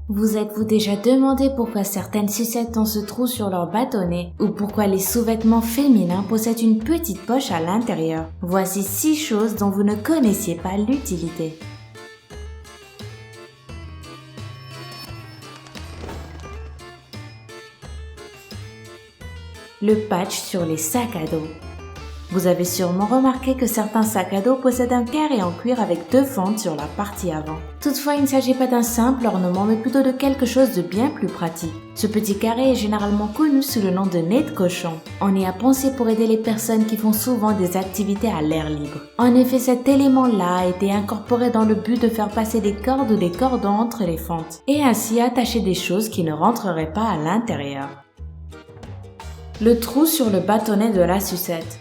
Vous êtes-vous déjà demandé pourquoi certaines sucettes ont ce trou sur leur bâtonnet ou pourquoi les sous-vêtements féminins possèdent une petite poche à l'intérieur? Voici 6 choses dont vous ne connaissiez pas l'utilité. Le patch sur les sacs à dos. Vous avez sûrement remarqué que certains sacs à dos possèdent un carré en cuir avec 2 fentes sur la partie avant. Toutefois, il ne s'agit pas d'un simple ornement, mais plutôt de quelque chose de bien plus pratique. Ce petit carré est généralement connu sous le nom de nez de cochon. On y a pensé pour aider les personnes qui font souvent des activités à l'air libre. En effet, cet élément-là a été incorporé dans le but de faire passer des cordes ou des cordons entre les fentes, et ainsi attacher des choses qui ne rentreraient pas à l'intérieur. Le trou sur le bâtonnet de la sucette.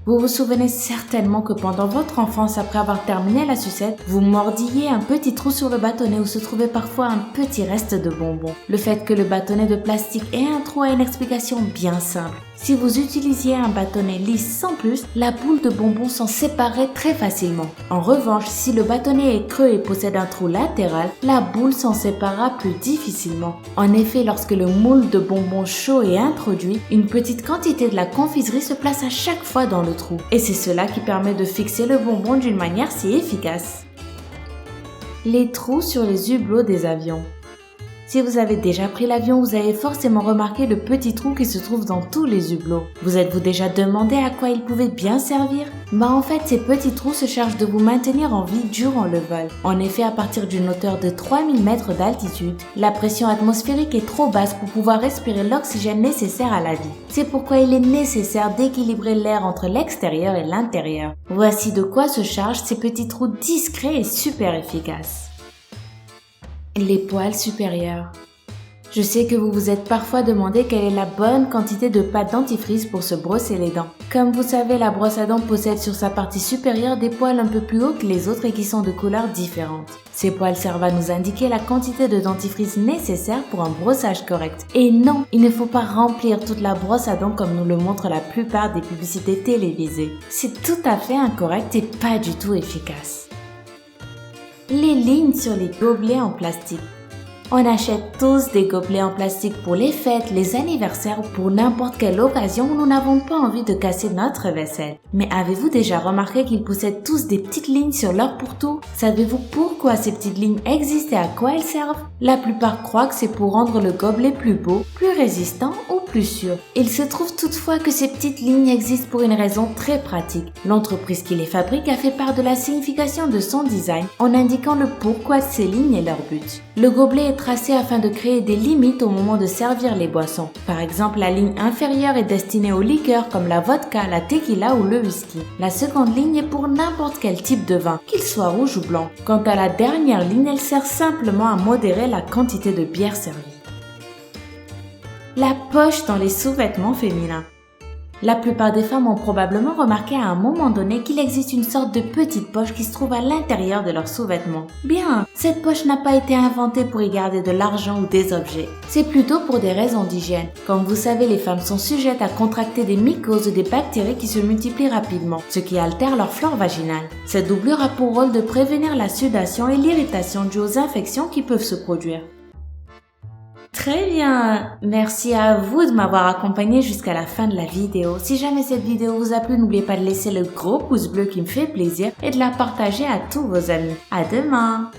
Vous vous souvenez certainement que pendant votre enfance, après avoir terminé la sucette, vous mordilliez un petit trou sur le bâtonnet où se trouvait parfois un petit reste de bonbons. Le fait que le bâtonnet de plastique ait un trou a une explication bien simple. Si vous utilisiez un bâtonnet lisse sans plus, la boule de bonbons s'en séparait très facilement. En revanche, si le bâtonnet est creux et possède un trou latéral, la boule s'en séparera plus difficilement. En effet, lorsque le moule de bonbons chaud est introduit, une petite quantité de la confiserie se place à chaque fois dans le trou. Et c'est cela qui permet de fixer le bonbon d'une manière si efficace. Les trous sur les hublots des avions. Si vous avez déjà pris l'avion, vous avez forcément remarqué le petit trou qui se trouve dans tous les hublots. Vous êtes-vous déjà demandé à quoi ils pouvaient bien servir? En fait, ces petits trous se chargent de vous maintenir en vie durant le vol. En effet, à partir d'une hauteur de 3000 mètres d'altitude, la pression atmosphérique est trop basse pour pouvoir respirer l'oxygène nécessaire à la vie. C'est pourquoi il est nécessaire d'équilibrer l'air entre l'extérieur et l'intérieur. Voici de quoi se chargent ces petits trous discrets et super efficaces. Les poils supérieurs. Je sais que vous vous êtes parfois demandé quelle est la bonne quantité de pâte dentifrice pour se brosser les dents. Comme vous savez, la brosse à dents possède sur sa partie supérieure des poils un peu plus hauts que les autres et qui sont de couleurs différentes. Ces poils servent à nous indiquer la quantité de dentifrice nécessaire pour un brossage correct. Et non, il ne faut pas remplir toute la brosse à dents comme nous le montrent la plupart des publicités télévisées. C'est tout à fait incorrect et pas du tout efficace. Les lignes sur les gobelets en plastique. On achète tous des gobelets en plastique pour les fêtes, les anniversaires ou pour n'importe quelle occasion où nous n'avons pas envie de casser notre vaisselle. Mais avez-vous déjà remarqué qu'ils possèdent tous des petites lignes sur leur pourtour? Savez-vous pourquoi ces petites lignes existent et à quoi elles servent? La plupart croient que c'est pour rendre le gobelet plus beau, plus résistant ou plus sûr. Il se trouve toutefois que ces petites lignes existent pour une raison très pratique. L'entreprise qui les fabrique a fait part de la signification de son design en indiquant le pourquoi de ces lignes et leur but. Le gobelet est tracé afin de créer des limites au moment de servir les boissons. Par exemple, la ligne inférieure est destinée aux liqueurs comme la vodka, la tequila ou le whisky. La seconde ligne est pour n'importe quel type de vin, qu'il soit rouge ou blanc. Quant à la dernière ligne, elle sert simplement à modérer la quantité de bière servie. La poche dans les sous-vêtements féminins. La plupart des femmes ont probablement remarqué à un moment donné qu'il existe une sorte de petite poche qui se trouve à l'intérieur de leurs sous-vêtements. Bien, cette poche n'a pas été inventée pour y garder de l'argent ou des objets. C'est plutôt pour des raisons d'hygiène. Comme vous savez, les femmes sont sujettes à contracter des mycoses ou des bactéries qui se multiplient rapidement, ce qui altère leur flore vaginale. Cette doublure a pour rôle de prévenir la sudation et l'irritation dues aux infections qui peuvent se produire. Très bien, merci à vous de m'avoir accompagné jusqu'à la fin de la vidéo. Si jamais cette vidéo vous a plu, n'oubliez pas de laisser le gros pouce bleu qui me fait plaisir et de la partager à tous vos amis. À demain!